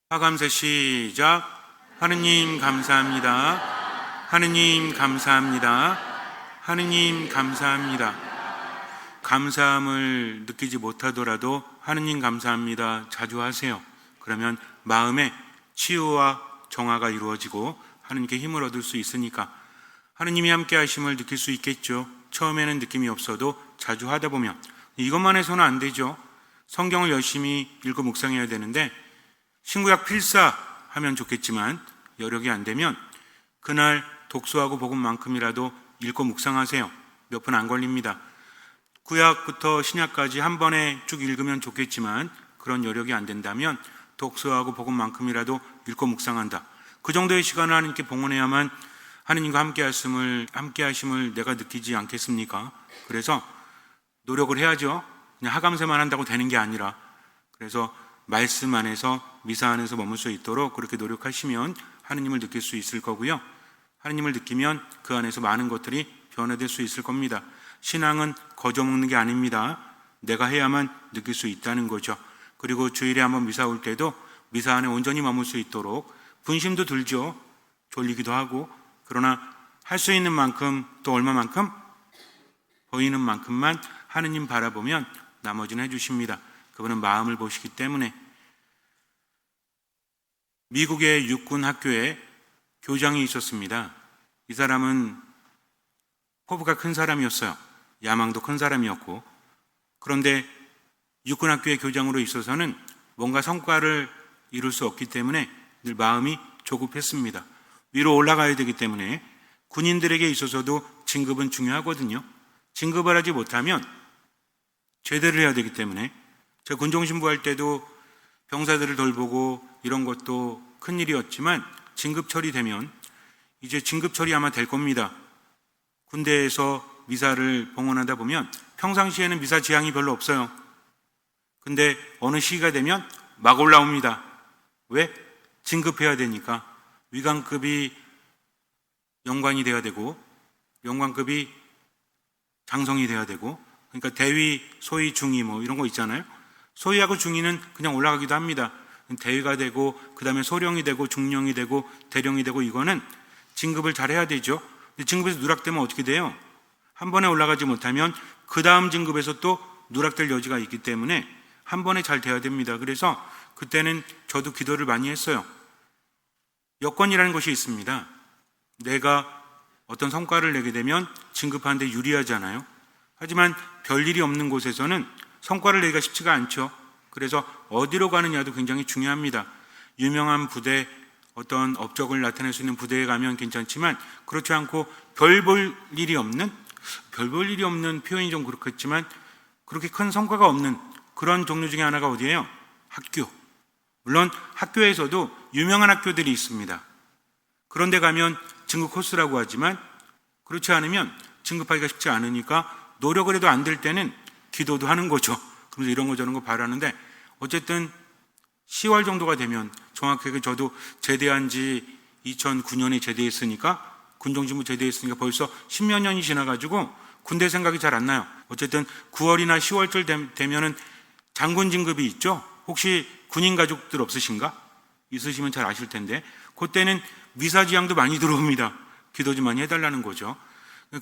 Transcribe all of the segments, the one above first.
화감새 시작. 하느님 감사합니다. 하느님 감사합니다. 하느님 감사합니다. 감사함을 느끼지 못하더라도 하느님 감사합니다 자주 하세요. 그러면 마음에 치유와 정화가 이루어지고 하느님께 힘을 얻을 수 있으니까 하느님이 함께 하심을 느낄 수 있겠죠. 처음에는 느낌이 없어도 자주 하다 보면. 이것만 해서는 안 되죠. 성경을 열심히 읽고 묵상해야 되는데 신구약 필사 하면 좋겠지만 여력이 안 되면 그날 독서하고 복음만큼이라도 읽고 묵상하세요. 몇 분 안 걸립니다. 구약부터 신약까지 한 번에 쭉 읽으면 좋겠지만 그런 여력이 안 된다면 독서하고 복음만큼이라도 읽고 묵상한다. 그 정도의 시간을 하나님께 봉헌해야만 하느님과 함께 하심을 내가 느끼지 않겠습니까? 그래서 노력을 해야죠. 그냥 하감새만 한다고 되는 게 아니라. 그래서 말씀 안에서 미사 안에서 머물 수 있도록 그렇게 노력하시면 하느님을 느낄 수 있을 거고요. 하느님을 느끼면 그 안에서 많은 것들이 변화될 수 있을 겁니다. 신앙은 거저 먹는 게 아닙니다. 내가 해야만 느낄 수 있다는 거죠. 그리고 주일에 한번 미사 올 때도 미사 안에 온전히 머물 수 있도록 분심도 들죠. 졸리기도 하고. 그러나 할 수 있는 만큼 또 얼마만큼? 보이는 만큼만 하느님 바라보면 나머지는 해주십니다. 그분은 마음을 보시기 때문에. 미국의 육군 학교에 교장이 있었습니다. 이 사람은 포부가 큰 사람이었어요. 야망도 큰 사람이었고. 그런데 육군학교의 교장으로 있어서는 뭔가 성과를 이룰 수 없기 때문에 늘 마음이 조급했습니다. 위로 올라가야 되기 때문에 군인들에게 있어서도 진급은 중요하거든요. 진급을 하지 못하면 제대를 해야 되기 때문에 제가 군종신부할 때도 병사들을 돌보고 이런 것도 큰일이었지만 진급 처리되면 이제 진급 처리 아마 될 겁니다. 군대에서 미사를 봉헌하다 보면 평상시에는 미사 지향이 별로 없어요. 근데 어느 시기가 되면 막 올라옵니다. 왜? 진급해야 되니까. 위관급이 영관이 돼야 되고 영관급이 장성이 돼야 되고, 그러니까 대위, 소위, 중위 뭐 이런 거 있잖아요. 소위하고 중위는 그냥 올라가기도 합니다. 대위가 되고 그 다음에 소령이 되고 중령이 되고 대령이 되고 이거는 진급을 잘 해야 되죠. 근데 진급에서 누락되면 어떻게 돼요? 한 번에 올라가지 못하면 그 다음 진급에서 또 누락될 여지가 있기 때문에 한 번에 잘 돼야 됩니다. 그래서 그때는 저도 기도를 많이 했어요. 여건이라는 것이 있습니다. 내가 어떤 성과를 내게 되면 진급하는데 유리하잖아요. 하지만 별일이 없는 곳에서는 성과를 내기가 쉽지가 않죠. 그래서 어디로 가느냐도 굉장히 중요합니다. 유명한 부대, 어떤 업적을 나타낼 수 있는 부대에 가면 괜찮지만 그렇지 않고 별 볼 일이 없는 표현이 좀 그렇겠지만 그렇게 큰 성과가 없는 그런 종류 중에 하나가 어디예요? 학교. 물론 학교에서도 유명한 학교들이 있습니다. 그런데 가면 진급 코스라고 하지만 그렇지 않으면 진급하기가 쉽지 않으니까 노력을 해도 안 될 때는 기도도 하는 거죠. 그래서 이런 거 저런 거 바라는데 어쨌든 10월 정도가 되면, 정확하게 저도 제대한 지 2009년에 제대했으니까, 군종신부 제대했으니까 벌써 10몇 년이 지나가지고 군대 생각이 잘 안 나요. 어쨌든 9월이나 10월쯤 되면은 장군 진급이 있죠. 혹시 군인 가족들 없으신가? 있으시면 잘 아실 텐데 그때는 미사지향도 많이 들어옵니다. 기도 좀 많이 해달라는 거죠.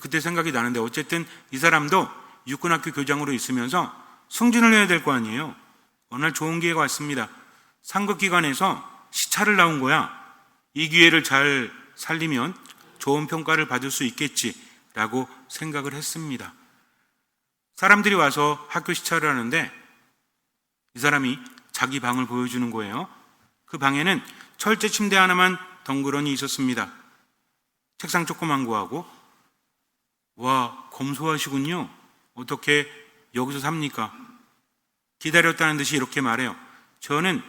그때 생각이 나는데 어쨌든 이 사람도 육군학교 교장으로 있으면서 승진을 해야 될 거 아니에요. 어느 날 좋은 기회가 왔습니다. 상급기관에서 시차를 나온 거야. 이 기회를 잘 살리면 좋은 평가를 받을 수 있겠지라고 생각을 했습니다. 사람들이 와서 학교 시차를 하는데 이 사람이 자기 방을 보여주는 거예요. 그 방에는 철제 침대 하나만 덩그러니 있었습니다. 책상 조그만 거하고. 와, 검소하시군요. 어떻게 여기서 삽니까? 기다렸다는 듯이 이렇게 말해요. 저는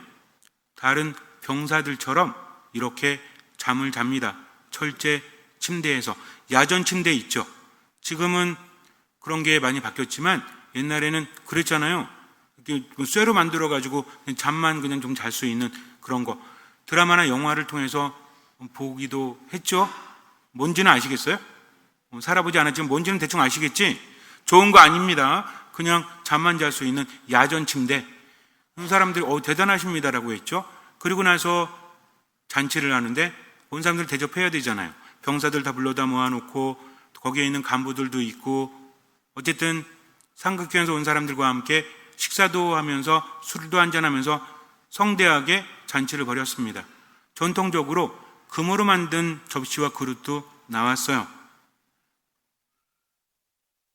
다른 병사들처럼 이렇게 잠을 잡니다. 철제 침대에서. 야전 침대 있죠. 지금은 그런 게 많이 바뀌었지만 옛날에는 그랬잖아요. 쇠로 만들어가지고 잠만 그냥 좀 잘 수 있는 그런 거. 드라마나 영화를 통해서 보기도 했죠. 뭔지는 아시겠어요? 살아보지 않았지만 뭔지는 대충 아시겠지? 좋은 거 아닙니다. 그냥 잠만 잘 수 있는 야전 침대. 사람들이 대단하십니다라고 했죠. 그리고 나서 잔치를 하는데 온 사람들 대접해야 되잖아요. 병사들 다 불러다 모아놓고 거기에 있는 간부들도 있고 어쨌든 상급기관에서 온 사람들과 함께 식사도 하면서 술도 한잔하면서 성대하게 잔치를 벌였습니다. 전통적으로 금으로 만든 접시와 그릇도 나왔어요.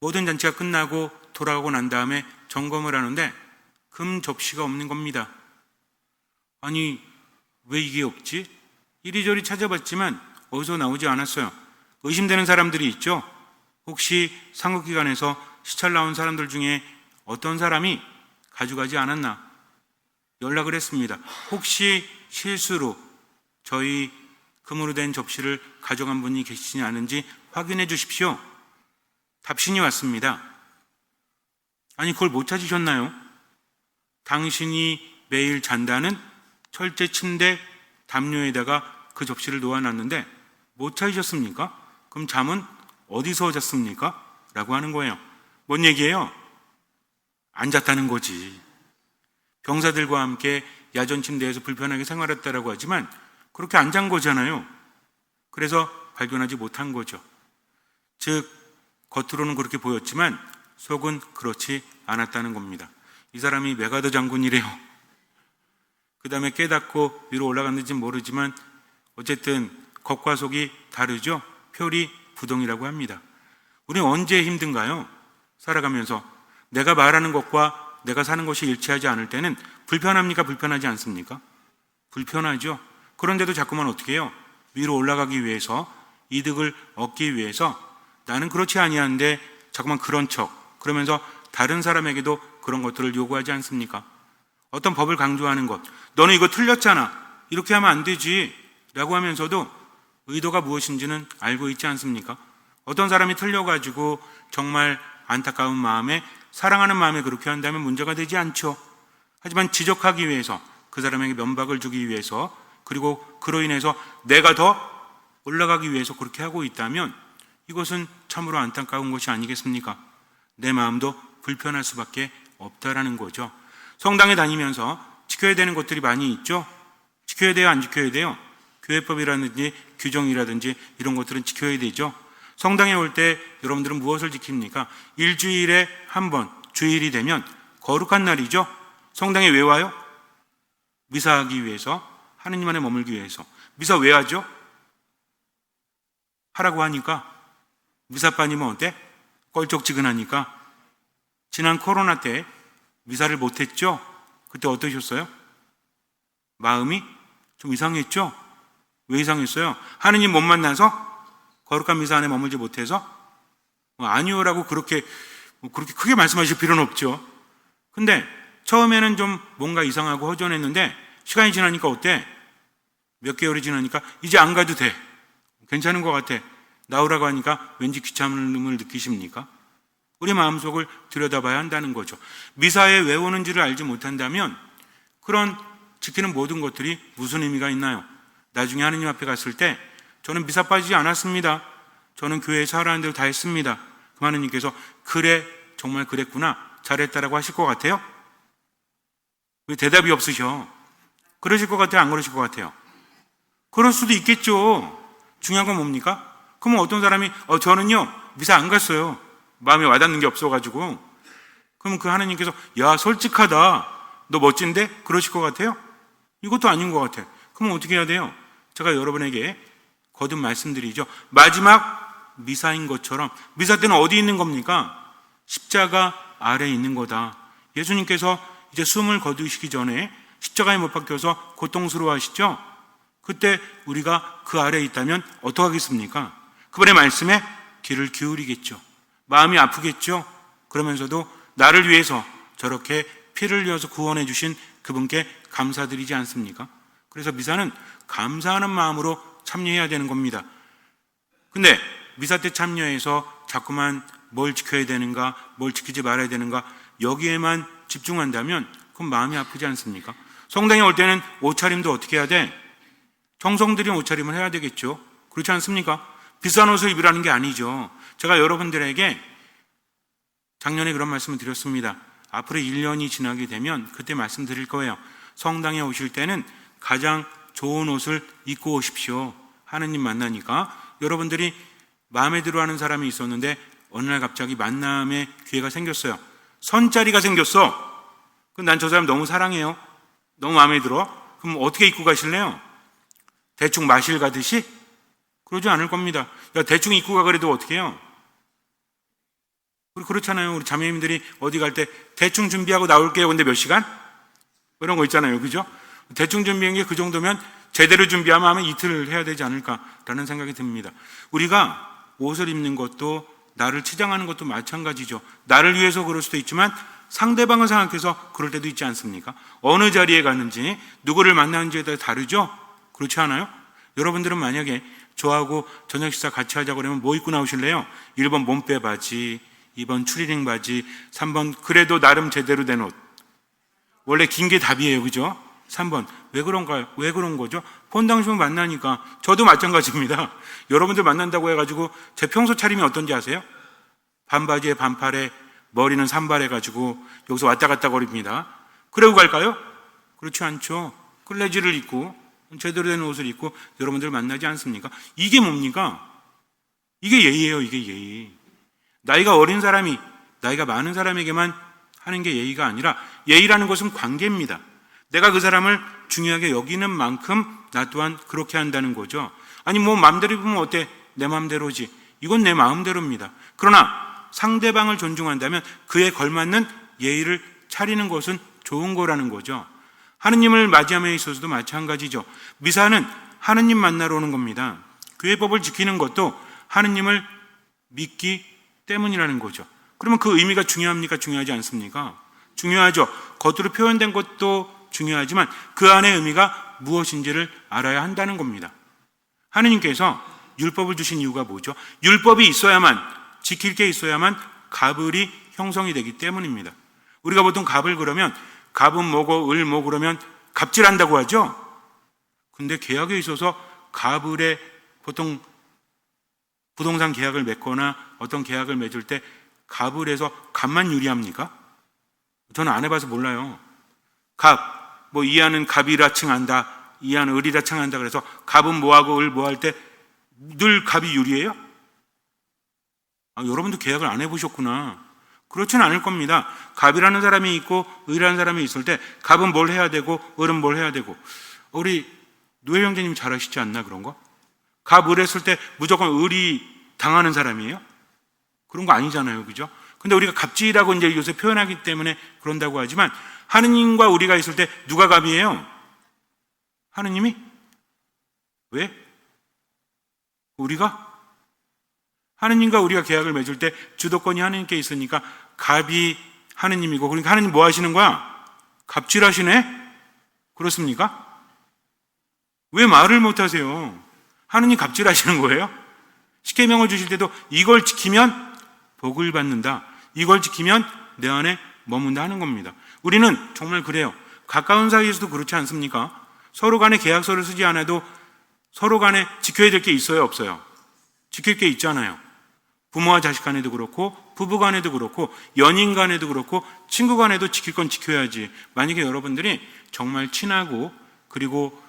모든 잔치가 끝나고 돌아가고 난 다음에 점검을 하는데 금 접시가 없는 겁니다. 아니, 왜 이게 없지? 이리저리 찾아봤지만 어디서 나오지 않았어요. 의심되는 사람들이 있죠. 혹시 상급기관에서 시찰 나온 사람들 중에 어떤 사람이 가져가지 않았나 연락을 했습니다. 혹시 실수로 저희 금으로 된 접시를 가져간 분이 계시지 않은지 확인해 주십시오. 답신이 왔습니다. 아니, 그걸 못 찾으셨나요? 당신이 매일 잔다는 철제 침대 담요에다가 그 접시를 놓아놨는데 못 찾으셨습니까? 그럼 잠은 어디서 잤습니까? 라고 하는 거예요. 뭔 얘기예요? 안 잤다는 거지. 병사들과 함께 야전 침대에서 불편하게 생활했다라고 하지만 그렇게 안 잔 거잖아요. 그래서 발견하지 못한 거죠. 즉 겉으로는 그렇게 보였지만 속은 그렇지 않았다는 겁니다. 이 사람이 메가더 장군이래요. 그 다음에 깨닫고 위로 올라갔는지 모르지만 어쨌든 겉과 속이 다르죠. 표리 부동이라고 합니다. 우리는 언제 힘든가요? 살아가면서 내가 말하는 것과 내가 사는 것이 일치하지 않을 때는 불편합니까? 불편하지 않습니까? 불편하죠. 그런데도 자꾸만 어떻게 해요? 위로 올라가기 위해서, 이득을 얻기 위해서 나는 그렇지 아니한데 자꾸만 그런 척, 그러면서 다른 사람에게도 그런 것들을 요구하지 않습니까? 어떤 법을 강조하는 것, 너는 이거 틀렸잖아, 이렇게 하면 안 되지 라고 하면서도 의도가 무엇인지는 알고 있지 않습니까? 어떤 사람이 틀려가지고 정말 안타까운 마음에, 사랑하는 마음에 그렇게 한다면 문제가 되지 않죠. 하지만 지적하기 위해서, 그 사람에게 면박을 주기 위해서, 그리고 그로 인해서 내가 더 올라가기 위해서 그렇게 하고 있다면 이것은 참으로 안타까운 것이 아니겠습니까? 내 마음도 불편할 수밖에 없다라는 거죠. 성당에 다니면서 지켜야 되는 것들이 많이 있죠. 지켜야 돼요? 안 지켜야 돼요? 교회법이라든지 규정이라든지 이런 것들은 지켜야 되죠. 성당에 올 때 여러분들은 무엇을 지킵니까? 일주일에 한 번, 주일이 되면 거룩한 날이죠. 성당에 왜 와요? 미사하기 위해서, 하느님 안에 머물기 위해서. 미사 왜 하죠? 하라고 하니까. 미사 빠지면 어때? 껄쩍지근하니까. 지난 코로나 때 미사를 못했죠? 그때 어떠셨어요? 마음이 좀 이상했죠? 왜 이상했어요? 하느님 못 만나서? 거룩한 미사 안에 머물지 못해서? 아니요라고 그렇게 크게 말씀하실 필요는 없죠. 근데 처음에는 좀 뭔가 이상하고 허전했는데 시간이 지나니까 어때? 몇 개월이 지나니까 이제 안 가도 돼. 괜찮은 것 같아. 나오라고 하니까 왠지 귀찮음을 느끼십니까? 우리 마음속을 들여다봐야 한다는 거죠. 미사에 왜 오는지를 알지 못한다면 그런 지키는 모든 것들이 무슨 의미가 있나요? 나중에 하느님 앞에 갔을 때 저는 미사 빠지지 않았습니다. 저는 교회에서 하라는 대로 다 했습니다. 그럼 하느님께서 그래, 정말 그랬구나, 잘했다라고 하실 것 같아요? 왜 대답이 없으셔? 그러실 것 같아요? 안 그러실 것 같아요? 그럴 수도 있겠죠. 중요한 건 뭡니까? 그러면 어떤 사람이 저는요 미사 안 갔어요. 마음에 와닿는 게 없어가지고. 그러면 그 하나님께서 야 솔직하다, 너 멋진데? 그러실 것 같아요? 이것도 아닌 것 같아요. 그러면 어떻게 해야 돼요? 제가 여러분에게 거듭 말씀드리죠. 마지막 미사인 것처럼, 미사 때는 어디 있는 겁니까? 십자가 아래에 있는 거다. 예수님께서 이제 숨을 거두시기 전에 십자가에 못 박혀서 고통스러워하시죠? 그때 우리가 그 아래에 있다면 어떡하겠습니까? 그분의 말씀에 귀를 기울이겠죠. 마음이 아프겠죠. 그러면서도 나를 위해서 저렇게 피를 흘려서 구원해 주신 그분께 감사드리지 않습니까? 그래서 미사는 감사하는 마음으로 참여해야 되는 겁니다. 근데 미사 때 참여해서 자꾸만 뭘 지켜야 되는가, 뭘 지키지 말아야 되는가, 여기에만 집중한다면 그건 마음이 아프지 않습니까? 성당에 올 때는 옷차림도 어떻게 해야 돼? 정성들인 옷차림을 해야 되겠죠. 그렇지 않습니까? 비싼 옷을 입으라는 게 아니죠. 제가 여러분들에게 작년에 그런 말씀을 드렸습니다. 앞으로 1년이 지나게 되면 그때 말씀드릴 거예요. 성당에 오실 때는 가장 좋은 옷을 입고 오십시오. 하느님 만나니까 여러분들이 마음에 들어하는 사람이 있었는데 어느 날 갑자기 만남의 기회가 생겼어요. 선자리가 생겼어. 그럼 난 저 사람 너무 사랑해요. 너무 마음에 들어. 그럼 어떻게 입고 가실래요? 대충 마실 가듯이? 그러지 않을 겁니다. 야, 대충 입고 가 그래도 어떻게 해요? 그렇잖아요. 우리 자매님들이 어디 갈 때 대충 준비하고 나올게요. 근데 몇 시간? 이런 거 있잖아요. 그죠? 대충 준비한 게 그 정도면 제대로 준비하면 아마 이틀 해야 되지 않을까라는 생각이 듭니다. 우리가 옷을 입는 것도 나를 치장하는 것도 마찬가지죠. 나를 위해서 그럴 수도 있지만 상대방을 생각해서 그럴 때도 있지 않습니까? 어느 자리에 갔는지 누구를 만나는지에 따라 다르죠? 그렇지 않아요? 여러분들은 만약에 저하고 저녁 식사 같이 하자고 그러면 뭐 입고 나오실래요? 1번 몸빼 바지, 2번 추리닝 바지, 3번 그래도 나름 제대로 된 옷. 원래 긴 게 답이에요. 그죠? 3번 왜 그런가요? 왜 그런 거죠? 본당시면 만나니까. 저도 마찬가지입니다. 여러분들 만난다고 해가지고 제 평소 차림이 어떤지 아세요? 반바지에 반팔에 머리는 산발해가지고 여기서 왔다 갔다 거립니다. 그러고 갈까요? 그렇지 않죠. 끌레지를 입고 제대로 된 옷을 입고 여러분들 만나지 않습니까? 이게 뭡니까? 이게 예의예요. 이게 예의. 나이가 어린 사람이 나이가 많은 사람에게만 하는 게 예의가 아니라 예의라는 것은 관계입니다. 내가 그 사람을 중요하게 여기는 만큼 나 또한 그렇게 한다는 거죠. 아니 뭐 마음대로 입으면 어때? 내 마음대로지. 이건 내 마음대로입니다. 그러나 상대방을 존중한다면 그에 걸맞는 예의를 차리는 것은 좋은 거라는 거죠. 하느님을 맞이함에 있어서도 마찬가지죠. 미사는 하느님 만나러 오는 겁니다. 그의 법을 지키는 것도 하느님을 믿기 때문이라는 거죠. 그러면 그 의미가 중요합니까? 중요하지 않습니까? 중요하죠. 겉으로 표현된 것도 중요하지만 그 안의 의미가 무엇인지를 알아야 한다는 겁니다. 하느님께서 율법을 주신 이유가 뭐죠? 율법이 있어야만, 지킬 게 있어야만 갑을이 형성이 되기 때문입니다. 우리가 보통 갑을 그러면 갑은 뭐고 을 뭐 그러면 갑질한다고 하죠. 근데 계약에 있어서 갑을에 보통 부동산 계약을 맺거나 어떤 계약을 맺을 때 갑을 해서 갑만 유리합니까? 저는 안 해봐서 몰라요. 갑, 뭐 이하는 갑이라 칭한다, 이하는 을이라 칭한다 그래서 갑은 뭐하고 을 뭐 할 때 늘 갑이 유리해요? 여러분도 계약을 안 해보셨구나. 그렇지는 않을 겁니다. 갑이라는 사람이 있고 을이라는 사람이 있을 때 갑은 뭘 해야 되고 을은 뭘 해야 되고. 우리 노예 형제님 잘 아시지 않나 그런 거? 갑, 을 했을 때 무조건 을이 당하는 사람이에요? 그런 거 아니잖아요. 그죠? 근데 우리가 갑질이라고 이제 요새 표현하기 때문에 그런다고 하지만 하느님과 우리가 있을 때 누가 갑이에요? 하느님이? 왜? 우리가? 하느님과 우리가 계약을 맺을 때 주도권이 하느님께 있으니까 갑이 하느님이고, 그러니까 하느님 뭐 하시는 거야? 갑질하시네? 그렇습니까? 왜 말을 못 하세요? 하느님 갑질하시는 거예요? 십계명을 주실 때도 이걸 지키면 복을 받는다. 이걸 지키면 내 안에 머문다 하는 겁니다. 우리는 정말 그래요. 가까운 사이에서도 그렇지 않습니까? 서로 간에 계약서를 쓰지 않아도 서로 간에 지켜야 될 게 있어요, 없어요? 지킬 게 있잖아요. 부모와 자식 간에도 그렇고 부부 간에도 그렇고 연인 간에도 그렇고 친구 간에도 지킬 건 지켜야지. 만약에 여러분들이 정말 친하고 그리고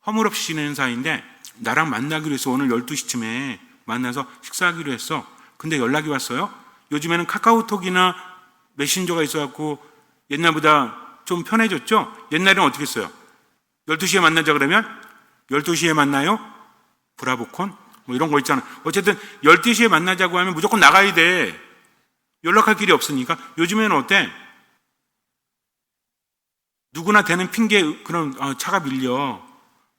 허물없이 지내는 사이인데 나랑 만나기로 해서 오늘 12시쯤에 만나서 식사하기로 했어. 근데 연락이 왔어요. 요즘에는 카카오톡이나 메신저가 있어갖고 옛날보다 좀 편해졌죠? 옛날에는 어떻게 했어요? 12시에 만나자 그러면 12시에 만나요? 브라보콘? 뭐 이런 거 있잖아. 어쨌든 12시에 만나자고 하면 무조건 나가야 돼. 연락할 길이 없으니까. 요즘에는 어때? 누구나 되는 핑계, 그런 차가 밀려.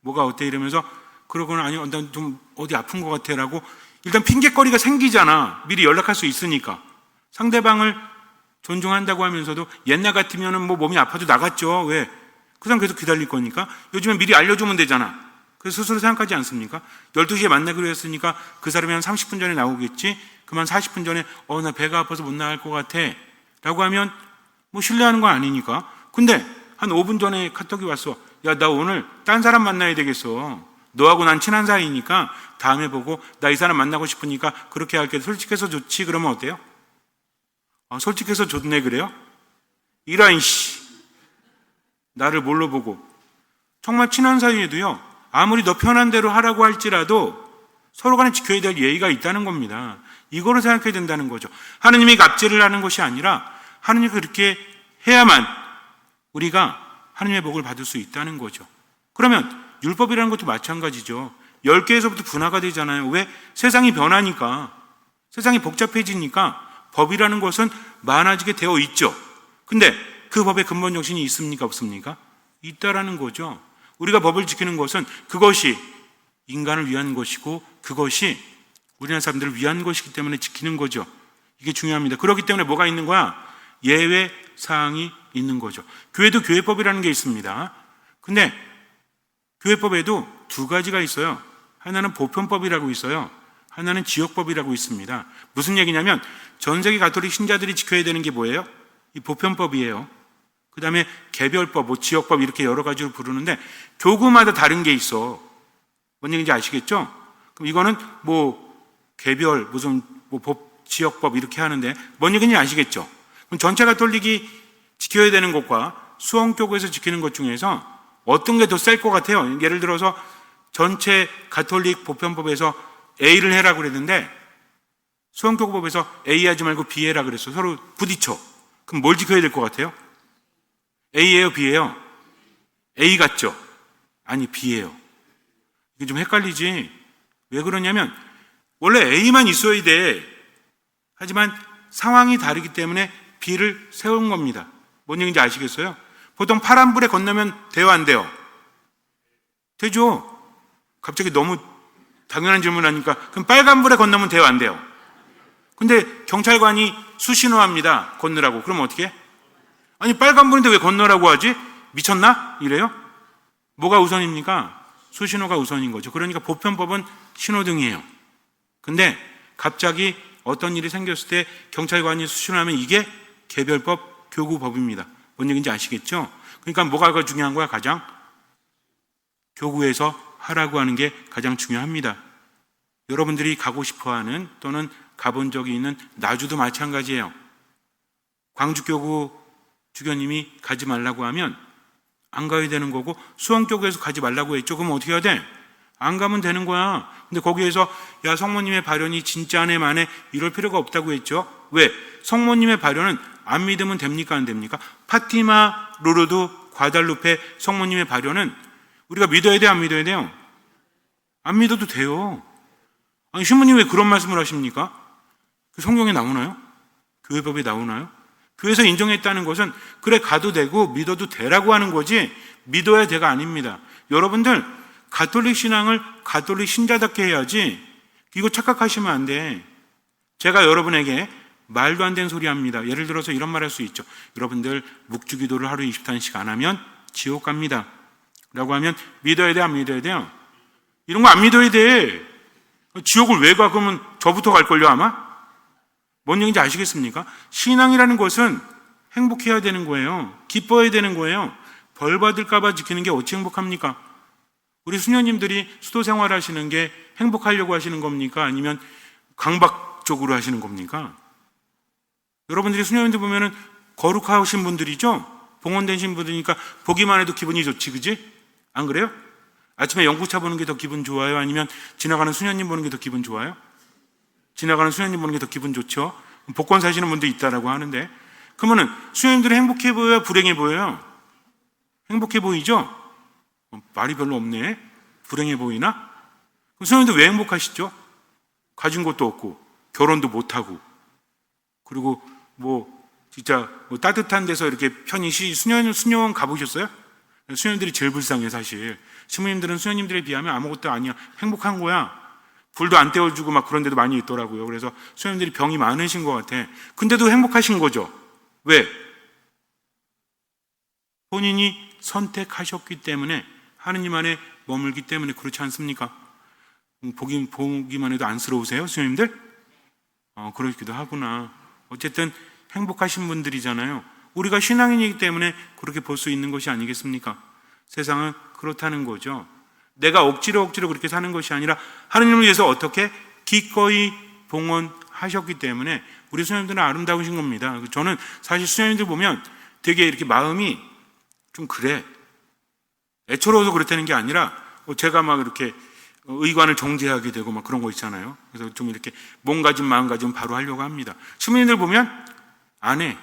뭐가 어때? 이러면서 그러거나 아니 난 좀 어디 아픈 것 같아 라고 일단 핑계거리가 생기잖아. 미리 연락할 수 있으니까. 상대방을 존중한다고 하면서도 옛날 같으면 뭐 몸이 아파도 나갔죠. 왜? 그 사람 계속 기다릴 거니까. 요즘엔 미리 알려주면 되잖아. 그래서 스스로 생각하지 않습니까? 12시에 만나기로 했으니까 그 사람이 한 30분 전에 나오겠지. 그만 40분 전에 나 배가 아파서 못 나갈 것 같아 라고 하면 뭐 신뢰하는 건 아니니까. 근데 한 5분 전에 카톡이 왔어. 야, 나 오늘 딴 사람 만나야 되겠어. 너하고 난 친한 사이니까 다음에 보고 나 이 사람 만나고 싶으니까 그렇게 할게. 솔직해서 좋지. 그러면 어때요? 솔직해서 좋네 그래요? 이라인 씨 나를 뭘로 보고. 정말 친한 사이에도요, 아무리 너 편한 대로 하라고 할지라도 서로 간에 지켜야 될 예의가 있다는 겁니다. 이거를 생각해야 된다는 거죠. 하느님이 갑질을 하는 것이 아니라 하느님이 그렇게 해야만 우리가 하느님의 복을 받을 수 있다는 거죠. 그러면 율법이라는 것도 마찬가지죠. 10개에서부터 분화가 되잖아요. 왜? 세상이 변하니까, 세상이 복잡해지니까 법이라는 것은 많아지게 되어 있죠. 근데 그 법의 근본 정신이 있습니까? 없습니까? 있다라는 거죠. 우리가 법을 지키는 것은 그것이 인간을 위한 것이고 그것이 우리나라 사람들을 위한 것이기 때문에 지키는 거죠. 이게 중요합니다. 그렇기 때문에 뭐가 있는 거야? 예외 사항이 있는 거죠. 교회도 교회법이라는 게 있습니다. 근데 교회법에도 두 가지가 있어요. 하나는 보편법이라고 있어요. 하나는 지역법이라고 있습니다. 무슨 얘기냐면 전 세계 가톨릭 신자들이 지켜야 되는 게 뭐예요? 이 보편법이에요. 그 다음에 개별법, 지역법 이렇게 여러 가지로 부르는데 교구마다 다른 게 있어. 뭔 얘기인지 아시겠죠? 그럼 이거는 개별, 법, 지역법 이렇게 하는데 뭔 얘기인지 아시겠죠? 그럼 전체 가톨릭이 지켜야 되는 것과 수원교구에서 지키는 것 중에서 어떤 게 더 셀 것 같아요? 예를 들어서 전체 가톨릭 보편법에서 A를 해라고 그랬는데 수원교구법에서 A 하지 말고 B 해라 그랬어. 서로 부딪혀. 그럼 뭘 지켜야 될 것 같아요? A예요? B예요? A 같죠? 아니 B예요. 이게 좀 헷갈리지? 왜 그러냐면 원래 A만 있어야 돼. 하지만 상황이 다르기 때문에 B를 세운 겁니다. 뭔 얘기인지 아시겠어요? 보통 파란불에 건너면 돼요, 안 돼요? 되죠. 갑자기 너무 당연한 질문을 하니까 그럼 빨간불에 건너면 돼요, 안 돼요? 근데 경찰관이 수신호합니다. 건너라고. 그럼 어떻게 해? 아니 빨간불인데 왜 건너라고 하지? 미쳤나? 이래요? 뭐가 우선입니까? 수신호가 우선인 거죠. 그러니까 보편법은 신호등이에요. 근데 갑자기 어떤 일이 생겼을 때 경찰관이 수신호하면 이게 개별법, 교구법입니다. 뭔 얘기인지 아시겠죠? 그러니까 뭐가 중요한 거야? 가장 교구에서 하라고 하는 게 가장 중요합니다. 여러분들이 가고 싶어하는 또는 가본 적이 있는 나주도 마찬가지예요. 광주교구 주교님이 가지 말라고 하면 안 가야 되는 거고 수원교구에서 가지 말라고 했죠. 그럼 어떻게 해야 돼? 안 가면 되는 거야. 근데 거기에서 야 성모님의 발언이 진짜네 마네 이럴 필요가 없다고 했죠. 왜? 성모님의 발언은 안 믿으면 됩니까? 안 됩니까? 파티마, 로르드, 과달루페 성모님의 발언은 우리가 믿어야 돼? 안 믿어야 돼요? 안 믿어도 돼요. 아니 신부님 왜 그런 말씀을 하십니까? 그 성경에 나오나요? 교회법에 나오나요? 교회에서 인정했다는 것은 그래 가도 되고 믿어도 되라고 하는 거지 믿어야 돼가 아닙니다. 여러분들 가톨릭 신앙을 가톨릭 신자답게 해야지 이거 착각하시면 안 돼. 제가 여러분에게 말도 안 되는 소리 합니다. 예를 들어서 이런 말 할 수 있죠. 여러분들 묵주기도를 하루 20단씩 안 하면 지옥 갑니다. 라고 하면 믿어야 돼? 안 믿어야 돼요? 이런 거 안 믿어야 돼. 지옥을 왜 가? 그러면 저부터 갈걸요 아마? 뭔 얘기인지 아시겠습니까? 신앙이라는 것은 행복해야 되는 거예요. 기뻐야 되는 거예요. 벌 받을까봐 지키는 게 어찌 행복합니까? 우리 수녀님들이 수도 생활하시는 게 행복하려고 하시는 겁니까? 아니면 강박적으로 하시는 겁니까? 여러분들이 수녀님들 보면은 거룩하신 분들이죠? 봉헌된 신부들이니까 보기만 해도 기분이 좋지, 그지? 안 그래요? 아침에 연구차 보는 게 더 기분 좋아요? 아니면 지나가는 수녀님 보는 게 더 기분 좋아요? 지나가는 수녀님 보는 게 더 기분 좋죠? 복권 사시는 분도 있다라고 하는데 그러면은 수녀님들이 행복해 보여요? 불행해 보여요? 행복해 보이죠? 말이 별로 없네. 불행해 보이나? 그럼 수녀님들 왜 행복하시죠? 가진 것도 없고 결혼도 못하고 그리고 진짜 따뜻한 데서 이렇게 편히 수녀원 가보셨어요? 수녀님들이 제일 불쌍해 사실. 신부님들은 수녀님들에 비하면 아무것도 아니야. 행복한 거야. 불도 안 떼어주고 막 그런 데도 많이 있더라고요. 그래서 수녀님들이 병이 많으신 것 같아. 근데도 행복하신 거죠. 왜? 본인이 선택하셨기 때문에 하느님 안에 머물기 때문에 그렇지 않습니까? 보기만 해도 안쓰러우세요? 수녀님들? 그러기도 하구나. 어쨌든 행복하신 분들이잖아요. 우리가 신앙인이기 때문에 그렇게 볼 수 있는 것이 아니겠습니까? 세상은 그렇다는 거죠. 내가 억지로 그렇게 사는 것이 아니라 하느님을 위해서 어떻게 기꺼이 봉헌하셨기 때문에 우리 수녀님들은 아름다우신 겁니다. 저는 사실 수녀님들 보면 되게 이렇게 마음이 좀 그래. 애처로워서 그렇다는 게 아니라 제가 막 이렇게 의관을 정죄하게 되고 막 그런 거 있잖아요. 그래서 좀 이렇게 몸가짐 마음가짐 바로 하려고 합니다. 시민들 보면 안 해.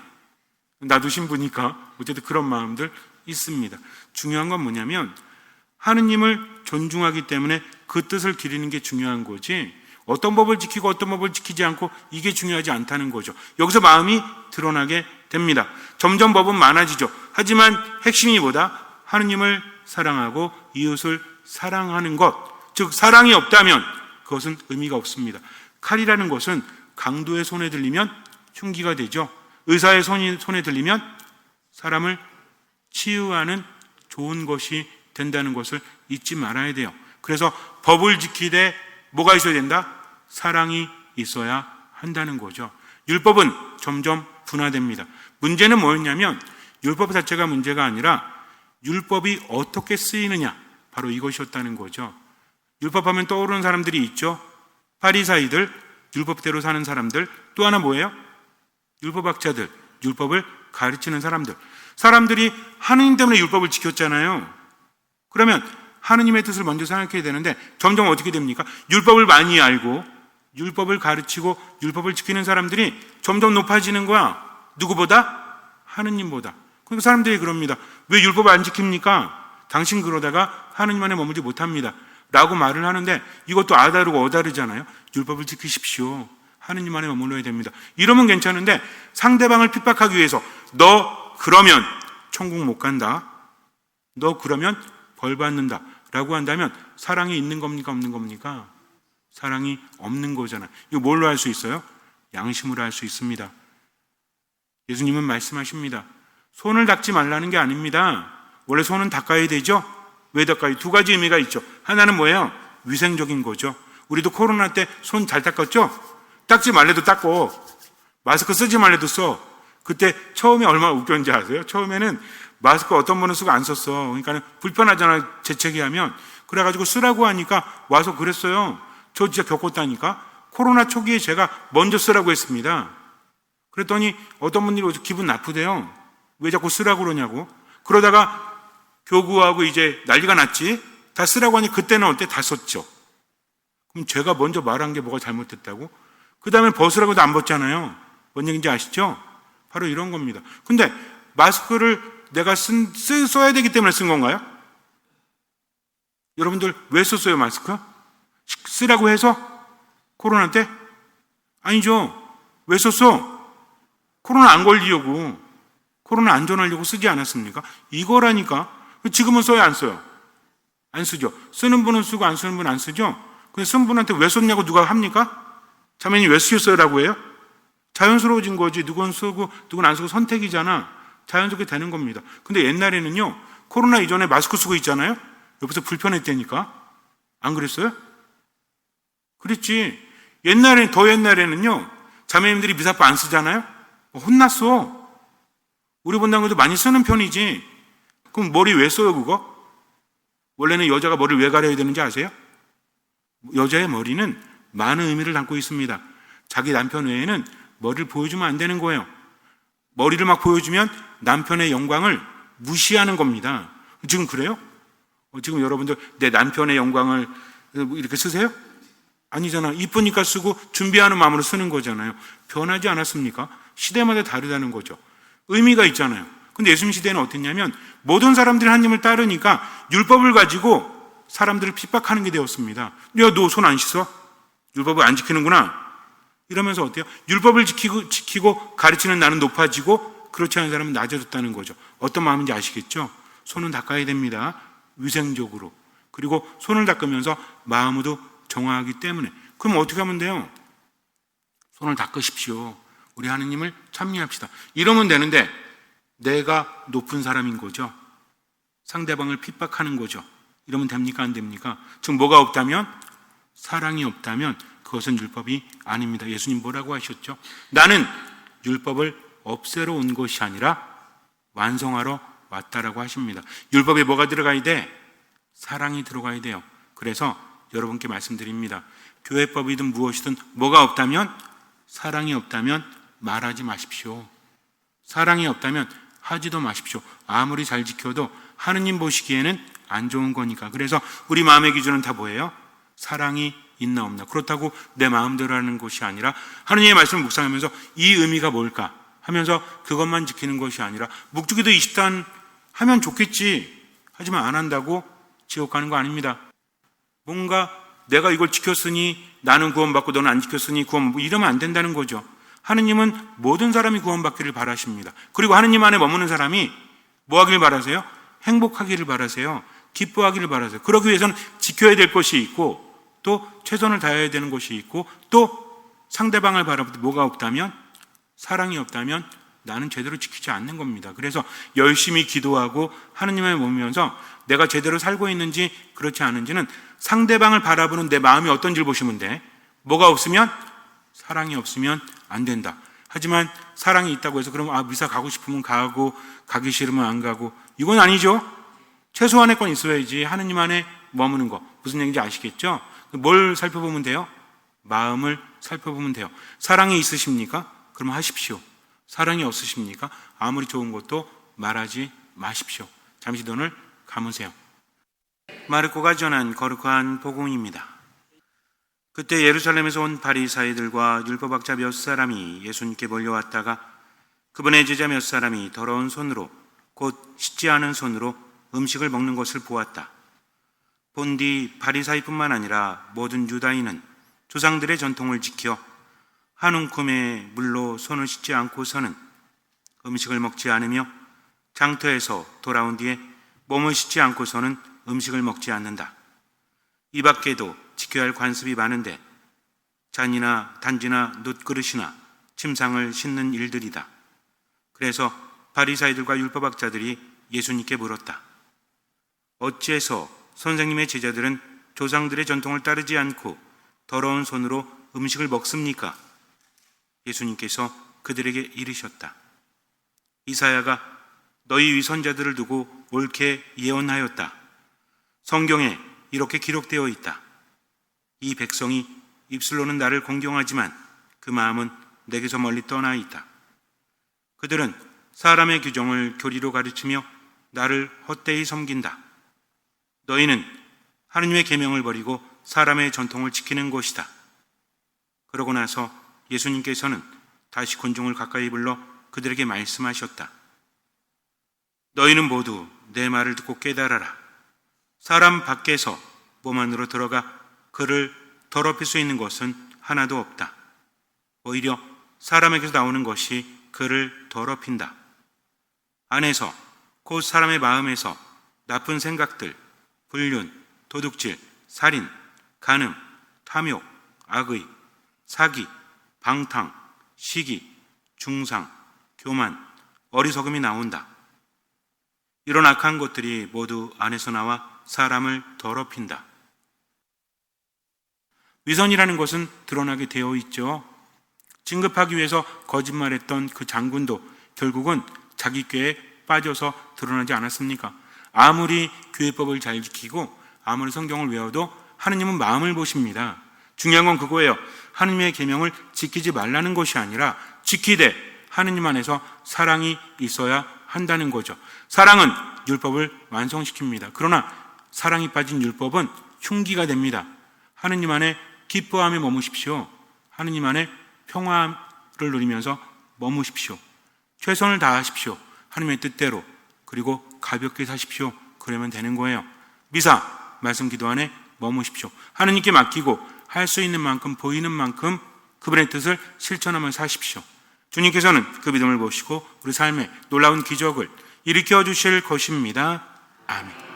나도 신부니까 어쨌든 그런 마음들 있습니다. 중요한 건 뭐냐면 하느님을 존중하기 때문에 그 뜻을 기리는 게 중요한 거지, 어떤 법을 지키고 어떤 법을 지키지 않고 이게 중요하지 않다는 거죠. 여기서 마음이 드러나게 됩니다. 점점 법은 많아지죠. 하지만 핵심이 뭐다? 하느님을 사랑하고 이웃을 사랑하는 것, 즉 사랑이 없다면 그것은 의미가 없습니다. 칼이라는 것은 강도의 손에 들리면 흉기가 되죠. 의사의 손에 들리면 사람을 치유하는 좋은 것이 된다는 것을 잊지 말아야 돼요. 그래서 법을 지키되 뭐가 있어야 된다? 사랑이 있어야 한다는 거죠. 율법은 점점 분화됩니다. 문제는 뭐였냐면 율법 자체가 문제가 아니라 율법이 어떻게 쓰이느냐, 바로 이것이었다는 거죠. 율법하면 떠오르는 사람들이 있죠. 바리사이들, 율법대로 사는 사람들. 또 하나 뭐예요? 율법학자들, 율법을 가르치는 사람들. 사람들이 하느님 때문에 율법을 지켰잖아요. 그러면 하느님의 뜻을 먼저 생각해야 되는데 점점 어떻게 됩니까? 율법을 많이 알고 율법을 가르치고 율법을 지키는 사람들이 점점 높아지는 거야. 누구보다? 하느님보다. 그러니까 사람들이 그럽니다. 왜 율법을 안 지킵니까? 당신 그러다가 하느님 안에 머물지 못합니다 라고 말을 하는데, 이것도 아다르고 어다르잖아요. 율법을 지키십시오. 하느님 안에 머물러야 됩니다. 이러면 괜찮은데 상대방을 핍박하기 위해서 너 그러면 천국 못 간다, 너 그러면 벌 받는다 라고 한다면 사랑이 있는 겁니까 없는 겁니까? 사랑이 없는 거잖아요. 이거 뭘로 할 수 있어요? 양심으로 할 수 있습니다. 예수님은 말씀하십니다. 손을 닦지 말라는 게 아닙니다. 원래 손은 닦아야 되죠. 왜 닦아요? 두 가지 의미가 있죠. 하나는 뭐예요? 위생적인 거죠. 우리도 코로나 때 손 잘 닦았죠? 닦지 말래도 닦고 마스크 쓰지 말래도 써. 그때 처음에 얼마나 웃겼는지 아세요? 처음에는 마스크 어떤 분은 쓰고 안 썼어. 그러니까 불편하잖아요, 재채기 하면. 그래가지고 쓰라고 하니까 와서 그랬어요. 저 진짜 겪었다니까. 코로나 초기에 제가 먼저 쓰라고 했습니다. 그랬더니 어떤 분들이 오셔서 기분 나쁘대요. 왜 자꾸 쓰라고 그러냐고. 그러다가 교구하고 이제 난리가 났지. 다 쓰라고 하니 그때는 어때? 다 썼죠. 그럼 제가 먼저 말한 게 뭐가 잘못됐다고? 그 다음에 벗으라고 해도 안 벗잖아요. 뭔 얘기인지 아시죠? 바로 이런 겁니다. 근데 마스크를 내가 써야 되기 때문에 쓴 건가요? 여러분들 왜 썼어요, 마스크? 쓰라고 해서? 코로나 때? 아니죠. 왜 썼어? 코로나 안 걸리려고, 코로나 안전하려고 쓰지 않았습니까? 이거라니까. 지금은 써요, 안 써요? 안 쓰죠. 쓰는 분은 쓰고 안 쓰는 분은 안 쓰죠. 근데 쓴 분한테 왜 썼냐고 누가 합니까? 자매님 왜 쓰셨어요라고 해요? 자연스러워진 거지. 누군 쓰고 누군 안 쓰고 선택이잖아. 자연스럽게 되는 겁니다. 근데 옛날에는요, 코로나 이전에 마스크 쓰고 있잖아요. 옆에서 불편했다니까. 안 그랬어요? 그랬지. 더 옛날에는요, 자매님들이 미사포 안 쓰잖아요. 혼났어. 우리 본당에도 많이 쓰는 편이지. 그럼 머리 왜 써요, 그거? 원래는 여자가 머리를 왜 가려야 되는지 아세요? 여자의 머리는 많은 의미를 담고 있습니다. 자기 남편 외에는 머리를 보여주면 안 되는 거예요. 머리를 막 보여주면 남편의 영광을 무시하는 겁니다. 지금 그래요? 지금 여러분들 내 남편의 영광을 이렇게 쓰세요? 아니잖아. 이쁘니까 쓰고 준비하는 마음으로 쓰는 거잖아요. 변하지 않았습니까? 시대마다 다르다는 거죠. 의미가 있잖아요. 근데 예수님 시대는 어땠냐면 모든 사람들이 하나님을 따르니까 율법을 가지고 사람들을 핍박하는 게 되었습니다. 야, 너 손 안 씻어? 율법을 안 지키는구나. 이러면서 어때요? 율법을 지키고 가르치는 나는 높아지고 그렇지 않은 사람은 낮아졌다는 거죠. 어떤 마음인지 아시겠죠? 손은 닦아야 됩니다. 위생적으로. 그리고 손을 닦으면서 마음도 정화하기 때문에. 그럼 어떻게 하면 돼요? 손을 닦으십시오. 우리 하느님을 찬미합시다. 이러면 되는데 내가 높은 사람인 거죠. 상대방을 핍박하는 거죠. 이러면 됩니까? 안 됩니까? 즉 뭐가 없다면? 사랑이 없다면 그것은 율법이 아닙니다. 예수님 뭐라고 하셨죠? 나는 율법을 없애러 온 것이 아니라 완성하러 왔다라고 하십니다. 율법에 뭐가 들어가야 돼? 사랑이 들어가야 돼요. 그래서 여러분께 말씀드립니다. 교회법이든 무엇이든 뭐가 없다면, 사랑이 없다면 말하지 마십시오. 사랑이 없다면 하지도 마십시오. 아무리 잘 지켜도 하느님 보시기에는 안 좋은 거니까. 그래서 우리 마음의 기준은 다 뭐예요? 사랑이 있나 없나. 그렇다고 내 마음대로 하는 것이 아니라 하느님의 말씀을 묵상하면서 이 의미가 뭘까 하면서 그것만 지키는 것이 아니라 묵주기도 20단 하면 좋겠지 하지만 안 한다고 지옥 가는 거 아닙니다. 뭔가 내가 이걸 지켰으니 나는 구원받고 너는 안 지켰으니 이러면 안 된다는 거죠. 하느님은 모든 사람이 구원받기를 바라십니다. 그리고 하느님 안에 머무는 사람이 뭐 하기를 바라세요? 행복하기를 바라세요. 기뻐하기를 바라세요. 그러기 위해서는 지켜야 될 것이 있고 또 최선을 다해야 되는 것이 있고 또 상대방을 바라볼 때 뭐가 없다면, 사랑이 없다면 나는 제대로 지키지 않는 겁니다. 그래서 열심히 기도하고 하느님을 모으면서 내가 제대로 살고 있는지 그렇지 않은지는 상대방을 바라보는 내 마음이 어떤지를 보시면 돼. 뭐가 없으면, 사랑이 없으면 안 된다. 하지만 사랑이 있다고 해서 그럼 미사 가고 싶으면 가고 가기 싫으면 안 가고, 이건 아니죠. 최소한의 건 있어야지. 하느님 안에 머무는 거. 무슨 얘기인지 아시겠죠? 뭘 살펴보면 돼요? 마음을 살펴보면 돼요. 사랑이 있으십니까? 그럼 하십시오. 사랑이 없으십니까? 아무리 좋은 것도 말하지 마십시오. 잠시 눈을 감으세요. 마르코가 전한 거룩한 복음입니다. 그때 예루살렘에서 온 바리사이들과 율법학자 몇 사람이 예수님께 몰려왔다가 그분의 제자 몇 사람이 더러운 손으로, 곧 씻지 않은 손으로 음식을 먹는 것을 보았다. 본디 바리사이뿐만 아니라 모든 유다인은 조상들의 전통을 지켜 한 움큼의 물로 손을 씻지 않고서는 음식을 먹지 않으며 장터에서 돌아온 뒤에 몸을 씻지 않고서는 음식을 먹지 않는다. 이 밖에도 지켜야 할 관습이 많은데 잔이나 단지나 놋그릇이나 침상을 씻는 일들이다. 그래서 바리사이들과 율법학자들이 예수님께 물었다. 어찌해서 선생님의 제자들은 조상들의 전통을 따르지 않고 더러운 손으로 음식을 먹습니까? 예수님께서 그들에게 이르셨다. 이사야가 너희 위선자들을 두고 옳게 예언하였다. 성경에 이렇게 기록되어 있다. 이 백성이 입술로는 나를 공경하지만 그 마음은 내게서 멀리 떠나 있다. 그들은 사람의 규정을 교리로 가르치며 나를 헛되이 섬긴다. 너희는 하느님의 계명을 버리고 사람의 전통을 지키는 것이다. 그러고 나서 예수님께서는 다시 군중을 가까이 불러 그들에게 말씀하셨다. 너희는 모두 내 말을 듣고 깨달아라. 사람 밖에서 몸 안으로 들어가 그를 더럽힐 수 있는 것은 하나도 없다. 오히려 사람에게서 나오는 것이 그를 더럽힌다. 안에서, 곧 사람의 마음에서 나쁜 생각들, 불륜, 도둑질, 살인, 간음, 탐욕, 악의, 사기, 방탕, 시기, 중상, 교만, 어리석음이 나온다. 이런 악한 것들이 모두 안에서 나와 사람을 더럽힌다. 위선이라는 것은 드러나게 되어 있죠. 진급하기 위해서 거짓말했던 그 장군도 결국은 자기 꾀에 빠져서 드러나지 않았습니까? 아무리 교회법을 잘 지키고 아무리 성경을 외워도 하느님은 마음을 보십니다. 중요한 건 그거예요. 하느님의 계명을 지키지 말라는 것이 아니라 지키되 하느님 안에서 사랑이 있어야 한다는 거죠. 사랑은 율법을 완성시킵니다. 그러나 사랑이 빠진 율법은 흉기가 됩니다. 하느님 안에 기뻐하며 머무십시오. 하느님 안에 평화를 누리면서 머무십시오. 최선을 다하십시오. 하느님의 뜻대로. 그리고 가볍게 사십시오. 그러면 되는 거예요. 미사, 말씀 기도 안에 머무십시오. 하느님께 맡기고 할 수 있는 만큼 보이는 만큼 그분의 뜻을 실천하며 사십시오. 주님께서는 그 믿음을 보시고 우리 삶에 놀라운 기적을 일으켜 주실 것입니다. 아멘.